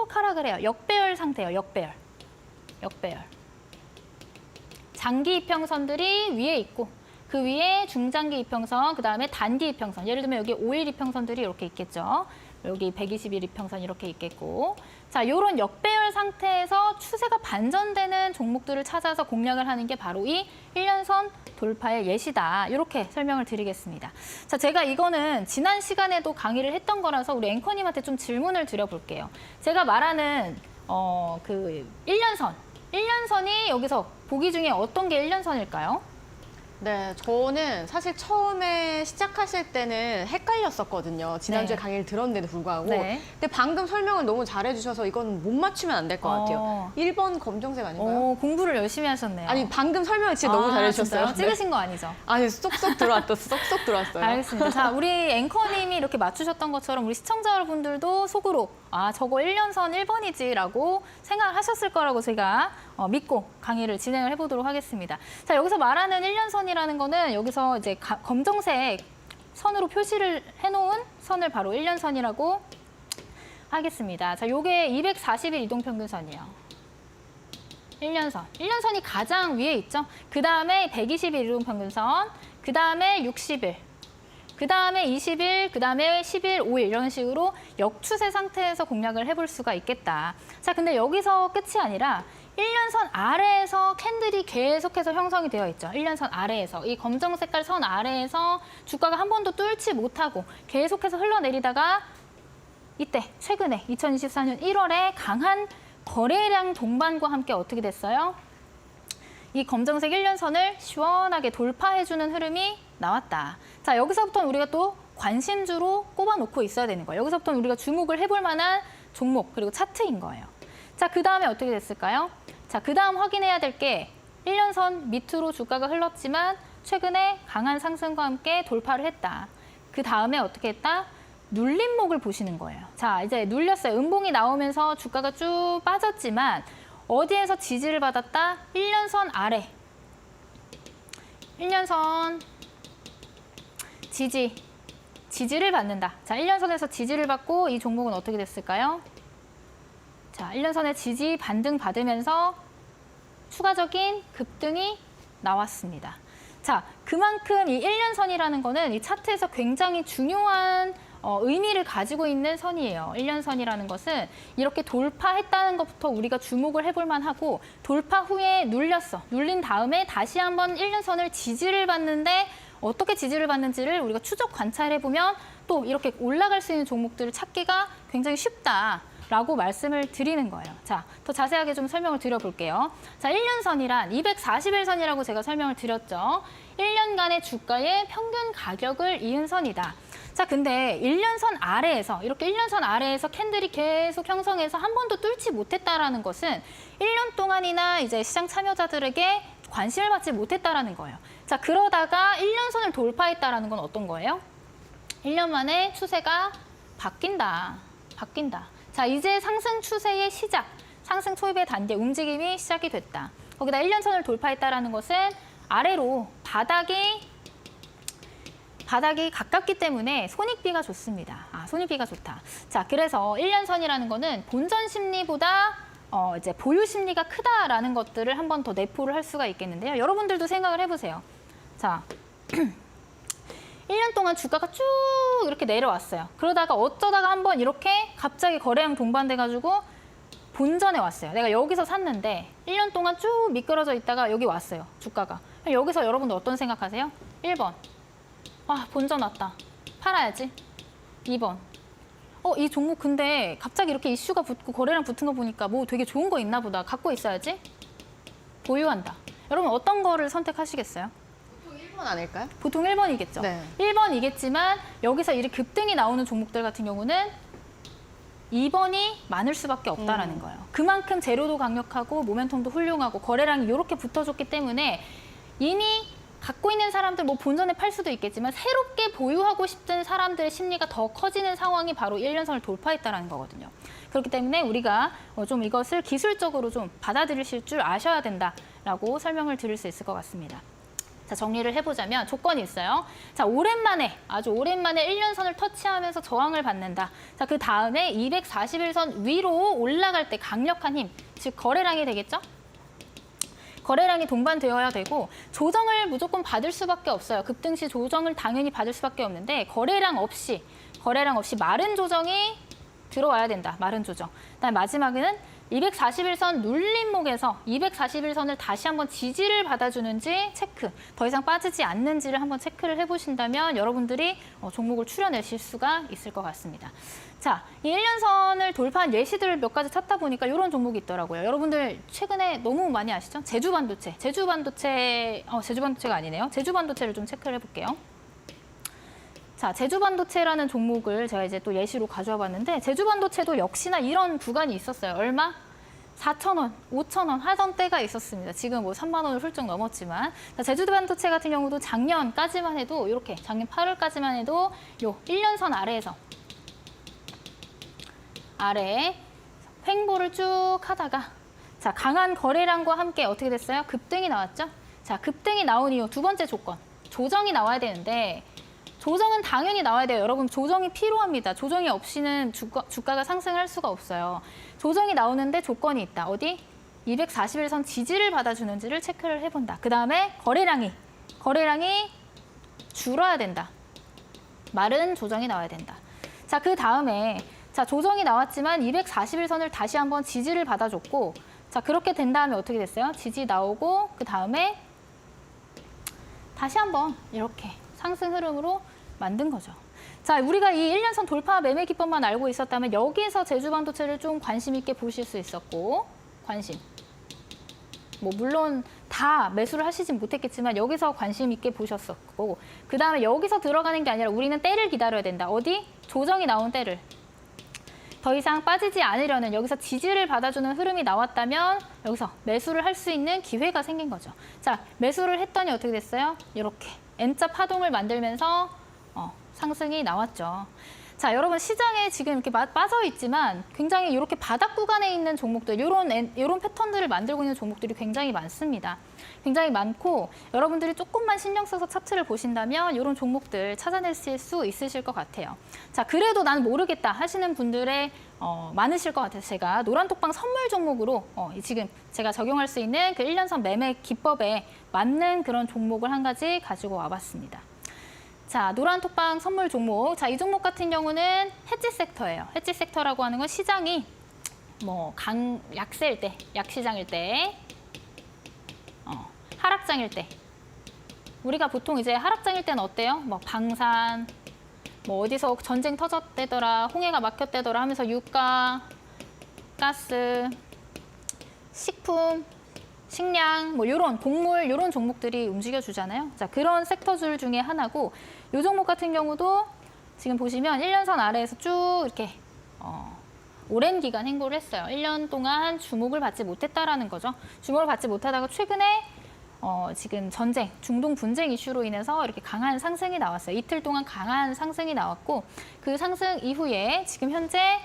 하락을 해요. 역배열 상태예요. 역배열. 장기 이평선들이 위에 있고 그 위에 중장기 이평선, 그다음에 단기 이평선. 예를 들면 여기 5일 이평선들이 이렇게 있겠죠. 여기 120일 이평선 이렇게 있겠고. 자, 이런 역배열 상태에서 추세가 반전되는 종목들을 찾아서 공략을 하는 게 바로 이 1년선 돌파의 예시다. 이렇게 설명을 드리겠습니다. 자, 제가 이거는 지난 시간에도 강의를 했던 거라서 우리 앵커님한테 좀 질문을 드려볼게요. 제가 말하는 그 1년선이 여기서 보기 중에 어떤 게 1년선일까요? 네, 저는 사실 처음에 시작하실 때는 헷갈렸었거든요. 지난주에 네. 강의를 들었는데도 불구하고. 네. 근데 방금 설명을 너무 잘해주셔서 이건 못 맞추면 안 될 것 같아요. 1번 검정색 아닌가요? 공부를 열심히 하셨네요. 아니, 방금 설명을 진짜 너무 잘해주셨어요. 진짜요? 찍으신 거 아니죠? 아니, 쏙쏙 들어왔어요. 알겠습니다. 자, 우리 앵커님이 이렇게 맞추셨던 것처럼 우리 시청자 여러분들도 속으로 저거 1년선 1번이지라고 생각하셨을 거라고 제가 믿고 강의를 진행을 해보도록 하겠습니다. 자, 여기서 말하는 1년선이라는 거는 여기서 이제 검정색 선으로 표시를 해놓은 선을 바로 1년선이라고 하겠습니다. 자, 요게 240일 이동평균선이에요. 1년선. 1년선이 가장 위에 있죠. 그 다음에 120일 이동평균선, 그 다음에 60일. 그 다음에 20일, 그 다음에 10일, 5일 이런 식으로 역추세 상태에서 공략을 해볼 수가 있겠다. 자, 근데 여기서 끝이 아니라 1년선 아래에서 캔들이 계속해서 형성이 되어 있죠. 1년선 아래에서. 이 검정 색깔 선 아래에서 주가가 한 번도 뚫지 못하고 계속해서 흘러내리다가 이때 최근에 2024년 1월에 강한 거래량 동반과 함께 어떻게 됐어요? 이 검정색 1년선을 시원하게 돌파해주는 흐름이 나왔다. 자, 여기서부터는 우리가 또 관심주로 꼽아놓고 있어야 되는 거예요. 여기서부터는 우리가 주목을 해볼 만한 종목 그리고 차트인 거예요. 자, 그 다음에 어떻게 됐을까요? 자, 그 다음 확인해야 될 게 1년선 밑으로 주가가 흘렀지만 최근에 강한 상승과 함께 돌파를 했다. 그 다음에 어떻게 했다? 눌림목을 보시는 거예요. 자, 이제 눌렸어요. 음봉이 나오면서 주가가 쭉 빠졌지만 어디에서 지지를 받았다? 1년선 아래. 1년선 지지를 받는다. 자, 1년선에서 지지를 받고 이 종목은 어떻게 됐을까요? 자, 1년선의 지지 반등 받으면서 추가적인 급등이 나왔습니다. 자, 그만큼 이 1년선이라는 거는 이 차트에서 굉장히 중요한 의미를 가지고 있는 선이에요. 1년선이라는 것은 이렇게 돌파했다는 것부터 우리가 주목을 해볼 만하고 돌파 후에 눌렸어. 눌린 다음에 다시 한번 1년선을 지지를 받는데 어떻게 지지를 받는지를 우리가 추적 관찰해보면 또 이렇게 올라갈 수 있는 종목들을 찾기가 굉장히 쉽다라고 말씀을 드리는 거예요. 자, 더 자세하게 좀 설명을 드려볼게요. 자, 1년선이란 241선이라고 제가 설명을 드렸죠. 1년간의 주가의 평균 가격을 이은 선이다. 자, 근데 1년선 아래에서 이렇게 1년선 아래에서 캔들이 계속 형성해서 한 번도 뚫지 못했다라는 것은 1년 동안이나 이제 시장 참여자들에게 관심을 받지 못했다라는 거예요. 자, 그러다가 1년선을 돌파했다라는 건 어떤 거예요? 1년 만에 추세가 바뀐다. 자, 이제 상승 추세의 시작, 상승 초입의 단계 움직임이 시작이 됐다. 거기다 1년선을 돌파했다라는 것은 아래로 바닥이 가깝기 때문에 손익비가 좋습니다. 손익비가 좋다. 자, 그래서 1년선이라는 거는 본전 심리보다 이제 보유 심리가 크다라는 것들을 한 번 더 내포를 할 수가 있겠는데요. 여러분들도 생각을 해보세요. 자, 1년 동안 주가가 쭉 이렇게 내려왔어요. 그러다가 어쩌다가 한번 이렇게 갑자기 거래량 동반돼가지고 본전에 왔어요. 내가 여기서 샀는데 1년 동안 쭉 미끄러져 있다가 여기 왔어요. 주가가. 여기서 여러분들 어떤 생각하세요? 1번. 본전 왔다. 팔아야지. 2번. 이 종목 근데 갑자기 이렇게 이슈가 붙고 거래량 붙은 거 보니까 뭐 되게 좋은 거 있나 보다. 갖고 있어야지. 보유한다. 여러분 어떤 거를 선택하시겠어요? 보통 1번 아닐까요? 보통 1번이겠죠. 네. 1번이겠지만 여기서 이렇게 급등이 나오는 종목들 같은 경우는 2번이 많을 수밖에 없다라는 거예요. 그만큼 재료도 강력하고 모멘텀도 훌륭하고 거래량이 이렇게 붙어줬기 때문에 이미 갖고 있는 사람들 뭐 본전에 팔 수도 있겠지만 새롭게 보유하고 싶은 사람들의 심리가 더 커지는 상황이 바로 1년선을 돌파했다는 거거든요. 그렇기 때문에 우리가 좀 이것을 기술적으로 좀 받아들이실 줄 아셔야 된다라고 설명을 드릴 수 있을 것 같습니다. 자, 정리를 해보자면 조건이 있어요. 자, 아주 오랜만에 1년선을 터치하면서 저항을 받는다. 자, 그 다음에 241선 위로 올라갈 때 강력한 힘, 즉 거래량이 되겠죠? 거래량이 동반되어야 되고 조정을 무조건 받을 수밖에 없어요. 급등 시 조정을 당연히 받을 수밖에 없는데 거래량 없이 마른 조정이 들어와야 된다. 마른 조정. 그다음 마지막에는 241선 눌림목에서 241선을 다시 한번 지지를 받아주는지 체크, 더 이상 빠지지 않는지를 한번 체크를 해보신다면 여러분들이 종목을 추려내실 수가 있을 것 같습니다. 자, 이 1년선을 돌파한 예시들을 몇 가지 찾다 보니까 이런 종목이 있더라고요. 여러분들 최근에 너무 많이 아시죠? 제주반도체가 아니네요. 제주반도체를 좀 체크를 해볼게요. 자, 제주반도체라는 종목을 제가 이제 또 예시로 가져와 봤는데 제주반도체도 역시나 이런 구간이 있었어요. 얼마? 4,000원, 5,000원 하던 때가 있었습니다. 지금 뭐 3만 원을 훌쩍 넘었지만 자, 제주반도체 같은 경우도 작년까지만 해도 이렇게 작년 8월까지만 해도 요 1년선 아래에 횡보를 쭉 하다가 자, 강한 거래량과 함께 어떻게 됐어요? 급등이 나왔죠? 자, 급등이 나온 이유 두 번째 조건. 조정이 나와야 되는데 조정은 당연히 나와야 돼요. 여러분 조정이 필요합니다. 조정이 없이는 주가가 상승할 수가 없어요. 조정이 나오는데 조건이 있다. 어디? 241선 지지를 받아주는지를 체크를 해본다. 그 다음에 거래량이 줄어야 된다. 마른 조정이 나와야 된다. 자, 그 다음에 자, 조정이 나왔지만 241선을 다시 한번 지지를 받아줬고 자, 그렇게 된 다음에 어떻게 됐어요? 지지 나오고 그 다음에 다시 한번 이렇게 상승 흐름으로 만든 거죠. 자, 우리가 이 1년선 돌파 매매 기법만 알고 있었다면 여기에서 제주반도체를 좀 관심 있게 보실 수 있었고 관심. 뭐 물론 다 매수를 하시진 못했겠지만 여기서 관심 있게 보셨었고 그 다음에 여기서 들어가는 게 아니라 우리는 때를 기다려야 된다. 어디? 조정이 나온 때를. 더 이상 빠지지 않으려는 여기서 지지를 받아주는 흐름이 나왔다면 여기서 매수를 할 수 있는 기회가 생긴 거죠. 자, 매수를 했더니 어떻게 됐어요? 이렇게 N자 파동을 만들면서 상승이 나왔죠. 자, 여러분 시장에 지금 이렇게 빠져 있지만 굉장히 이렇게 바닥 구간에 있는 종목들, 이런 패턴들을 만들고 있는 종목들이 굉장히 많습니다. 굉장히 많고 여러분들이 조금만 신경 써서 차트를 보신다면 이런 종목들 찾아내실 수 있으실 것 같아요. 자, 그래도 난 모르겠다 하시는 분들의 많으실 것 같아서 제가 노란톡방 선물 종목으로 지금 제가 적용할 수 있는 그 1년선 매매 기법에 맞는 그런 종목을 한 가지 가지고 와봤습니다. 자, 노란톡방 선물 종목. 자, 이 종목 같은 경우는 해지 섹터예요. 해지 섹터라고 하는 건 시장이 뭐 약세일 때, 약시장일 때, 하락장일 때. 우리가 보통 이제 하락장일 때는 어때요? 뭐 방산, 뭐 어디서 전쟁 터졌대더라, 홍해가 막혔대더라 하면서 유가, 가스, 식품, 식량, 뭐 이런 곡물 이런 종목들이 움직여 주잖아요. 자, 그런 섹터줄 중에 하나고 이 종목 같은 경우도 지금 보시면 1년선 아래에서 쭉 이렇게 오랜 기간 행보를 했어요. 1년 동안 주목을 받지 못했다라는 거죠. 주목을 받지 못하다가 최근에 지금 전쟁, 중동 분쟁 이슈로 인해서 이렇게 강한 상승이 나왔어요. 이틀 동안 강한 상승이 나왔고 그 상승 이후에 지금 현재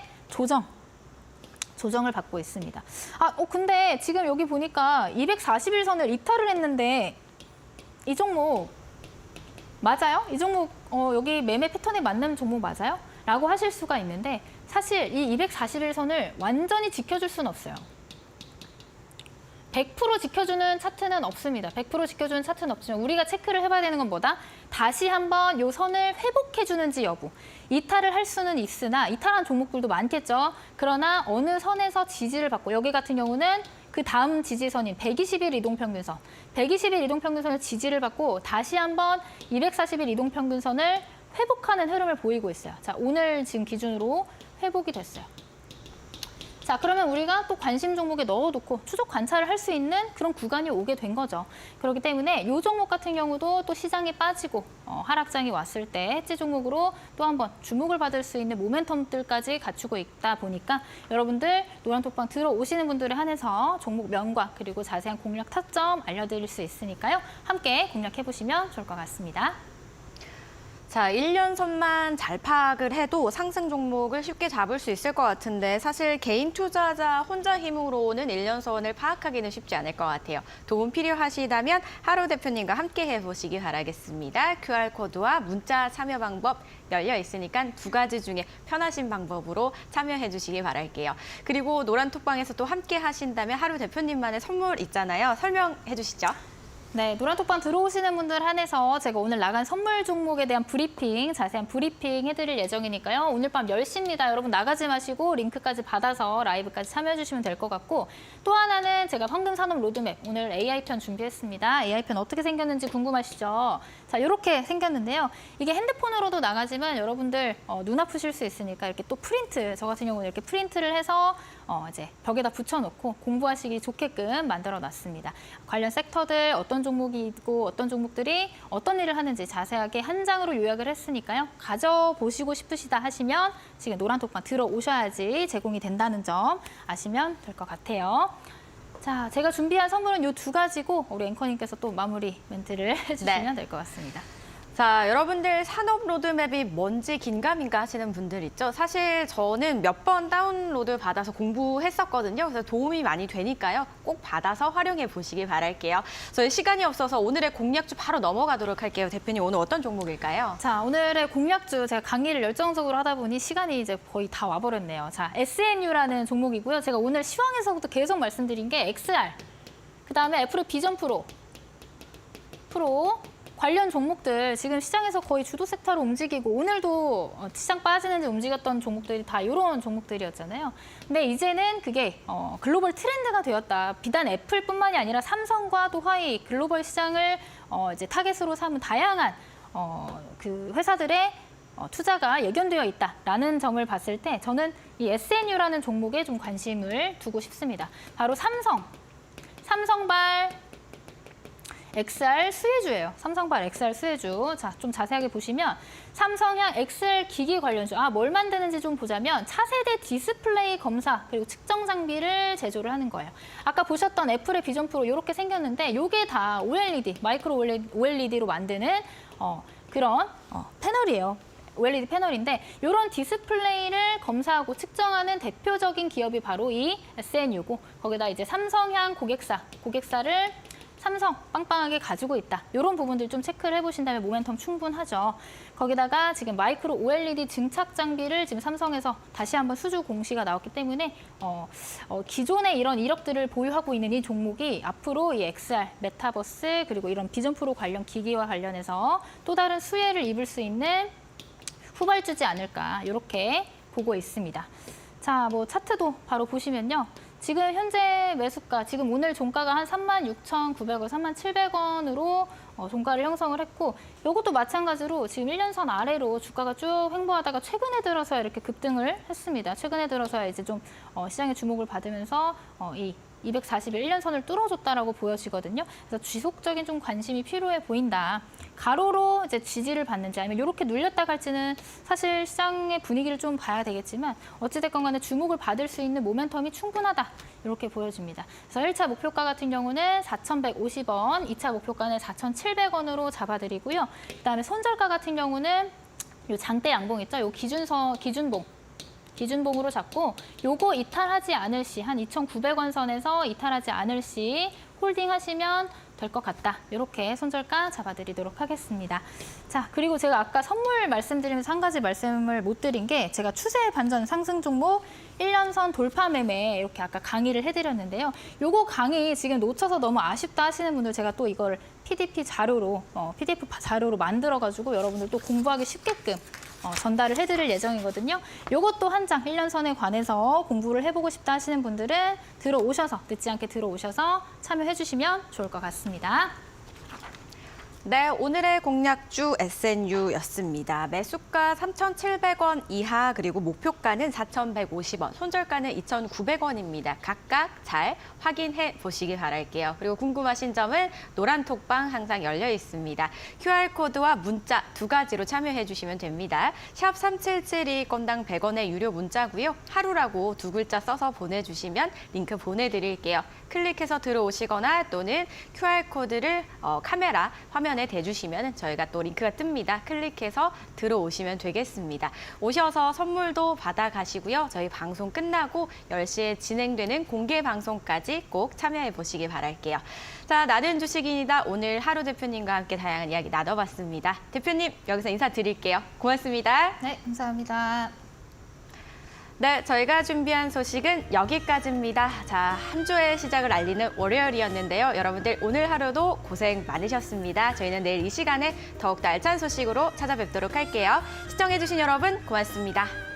조정을 받고 있습니다. 근데 지금 여기 보니까 241선을 이탈을 했는데 이 종목 맞아요? 이 종목 여기 매매 패턴에 맞는 종목 맞아요? 라고 하실 수가 있는데 사실 이 241선을 완전히 지켜줄 수는 없어요. 100% 지켜주는 차트는 없습니다. 100% 지켜주는 차트는 없지만 우리가 체크를 해봐야 되는 건 뭐다? 다시 한번 이 선을 회복해주는지 여부. 이탈을 할 수는 있으나 이탈한 종목들도 많겠죠. 그러나 어느 선에서 지지를 받고 여기 같은 경우는 그 다음 지지선인 120일 이동평균선. 120일 이동평균선을 지지를 받고 다시 한번 240일 이동평균선을 회복하는 흐름을 보이고 있어요. 자, 오늘 지금 기준으로 회복이 됐어요. 자, 그러면 우리가 또 관심 종목에 넣어놓고 추적 관찰을 할 수 있는 그런 구간이 오게 된 거죠. 그렇기 때문에 이 종목 같은 경우도 또 시장이 빠지고 하락장이 왔을 때 해지 종목으로 또 한번 주목을 받을 수 있는 모멘텀들까지 갖추고 있다 보니까 여러분들 노란톡방 들어오시는 분들에 한해서 종목명과 그리고 자세한 공략 타점 알려드릴 수 있으니까요. 함께 공략해보시면 좋을 것 같습니다. 자, 1년선만 잘 파악을 해도 상승 종목을 쉽게 잡을 수 있을 것 같은데 사실 개인 투자자 혼자 힘으로는 1년선을 파악하기는 쉽지 않을 것 같아요. 도움 필요하시다면 하루 대표님과 함께 해보시기 바라겠습니다. QR코드와 문자 참여 방법 열려 있으니까 두 가지 중에 편하신 방법으로 참여해 주시기 바랄게요. 그리고 노란톡방에서 또 함께 하신다면 하루 대표님만의 선물 있잖아요. 설명해 주시죠. 네, 노란톡방 들어오시는 분들 한해서 제가 오늘 나간 선물 종목에 대한 브리핑, 자세한 브리핑 해드릴 예정이니까요. 오늘 밤 10시입니다. 여러분 나가지 마시고 링크까지 받아서 라이브까지 참여해 주시면 될 것 같고 또 하나는 제가 황금산업 로드맵 오늘 AI편 준비했습니다. AI편 어떻게 생겼는지 궁금하시죠? 자, 이렇게 생겼는데요. 이게 핸드폰으로도 나가지만 여러분들 눈 아프실 수 있으니까 이렇게 또 프린트, 저 같은 경우는 이렇게 프린트를 해서 이제 벽에다 붙여놓고 공부하시기 좋게끔 만들어놨습니다. 관련 섹터들 어떤 종목이 있고 어떤 종목들이 어떤 일을 하는지 자세하게 한 장으로 요약을 했으니까요. 가져보시고 싶으시다 하시면 지금 노란톡방 들어오셔야지 제공이 된다는 점 아시면 될 것 같아요. 자, 제가 준비한 선물은 이 두 가지고 우리 앵커님께서 또 마무리 멘트를 해주시면 될 것 같습니다. 자, 여러분들 산업 로드맵이 뭔지 긴가민가 하시는 분들 있죠? 사실 저는 몇 번 다운로드 받아서 공부했었거든요. 그래서 도움이 많이 되니까요. 꼭 받아서 활용해 보시기 바랄게요. 저희 시간이 없어서 오늘의 공략주 바로 넘어가도록 할게요. 대표님, 오늘 어떤 종목일까요? 자, 오늘의 공략주 제가 강의를 열정적으로 하다 보니 시간이 이제 거의 다 와버렸네요. 자, SNU라는 종목이고요. 제가 오늘 시황에서부터 계속 말씀드린 게 XR, 그다음에 애플의 비전 프로, 관련 종목들 지금 시장에서 거의 주도 섹터로 움직이고 오늘도 시장 빠지는지 움직였던 종목들이 다 이런 종목들이었잖아요. 근데 이제는 그게 글로벌 트렌드가 되었다. 비단 애플뿐만이 아니라 삼성과 또 화웨이 글로벌 시장을 이제 타겟으로 삼은 다양한 그 회사들의 투자가 예견되어 있다라는 점을 봤을 때 저는 이 SNU라는 종목에 좀 관심을 두고 싶습니다. 바로 삼성발 XR 수혜주예요. 삼성발 XR 수혜주. 자, 좀 자세하게 보시면 삼성향 XR 기기 관련주. 뭘 만드는지 좀 보자면 차세대 디스플레이 검사 그리고 측정 장비를 제조를 하는 거예요. 아까 보셨던 애플의 비전 프로 이렇게 생겼는데 이게 다 OLED, 마이크로 OLED로 만드는 그런 패널이에요. OLED 패널인데 이런 디스플레이를 검사하고 측정하는 대표적인 기업이 바로 이 SNU고 거기다 이제 삼성향 고객사를 삼성 빵빵하게 가지고 있다. 이런 부분들 좀 체크를 해보신다면 모멘텀 충분하죠. 거기다가 지금 마이크로 OLED 증착 장비를 지금 삼성에서 다시 한번 수주 공시가 나왔기 때문에 기존의 이런 이력들을 보유하고 있는 이 종목이 앞으로 이 XR, 메타버스 그리고 이런 비전 프로 관련 기기와 관련해서 또 다른 수혜를 입을 수 있는 후발주지 않을까 이렇게 보고 있습니다. 자, 뭐 차트도 바로 보시면요. 지금 현재 매수가, 지금 오늘 종가가 한 36,900원, 37,700원으로 종가를 형성을 했고 이것도 마찬가지로 지금 1년선 아래로 주가가 쭉 횡보하다가 최근에 들어서 이렇게 급등을 했습니다. 최근에 들어서 이제 좀 시장의 주목을 받으면서 이 241년선을 뚫어줬다라고 보여지거든요. 그래서 지속적인 좀 관심이 필요해 보인다. 가로로 이제 지지를 받는지 아니면 이렇게 눌렸다 갈지는 사실 시장의 분위기를 좀 봐야 되겠지만 어찌됐건 간에 주목을 받을 수 있는 모멘텀이 충분하다. 이렇게 보여집니다. 그래서 1차 목표가 같은 경우는 4,150원, 2차 목표가는 4,700원으로 잡아드리고요. 그다음에 손절가 같은 경우는 요 장대 양봉 있죠? 요 기준봉으로 잡고 요거 이탈하지 않을 시, 한 2,900원 선에서 이탈하지 않을 시 홀딩하시면 될 것 같다. 이렇게 손절가 잡아드리도록 하겠습니다. 자, 그리고 제가 아까 선물 말씀드리면서 한 가지 말씀을 못 드린 게 제가 추세 반전 상승 종목 1년선 돌파 매매 이렇게 아까 강의를 해드렸는데요. 요거 강의 지금 놓쳐서 너무 아쉽다 하시는 분들 제가 또 이걸 PDF 자료로 만들어가지고 여러분들 또 공부하기 쉽게끔 전달을 해드릴 예정이거든요. 요것도 한 장 1년선에 관해서 공부를 해보고 싶다 하시는 분들은 늦지 않게 들어오셔서 참여해 주시면 좋을 것 같습니다. 네, 오늘의 공략주 SNU였습니다. 매수가 3,700원 이하 그리고 목표가는 4,150원, 손절가는 2,900원입니다. 각각 잘 확인해 보시기 바랄게요. 그리고 궁금하신 점은 노란 톡방 항상 열려 있습니다. QR코드와 문자 두 가지로 참여해 주시면 됩니다. 샵 3772 건당 100원의 유료 문자고요. 하루라고 두 글자 써서 보내주시면 링크 보내드릴게요. 클릭해서 들어오시거나 또는 QR코드를 카메라 화면에 대주시면 저희가 또 링크가 뜹니다. 클릭해서 들어오시면 되겠습니다. 오셔서 선물도 받아가시고요. 저희 방송 끝나고 10시에 진행되는 공개 방송까지 꼭 참여해 보시기 바랄게요. 자, 나는 주식인이다. 오늘 하루 대표님과 함께 다양한 이야기 나눠봤습니다. 대표님, 여기서 인사드릴게요. 고맙습니다. 네, 감사합니다. 네, 저희가 준비한 소식은 여기까지입니다. 자, 한 주의 시작을 알리는 월요일이었는데요. 여러분들 오늘 하루도 고생 많으셨습니다. 저희는 내일 이 시간에 더욱더 알찬 소식으로 찾아뵙도록 할게요. 시청해주신 여러분 고맙습니다.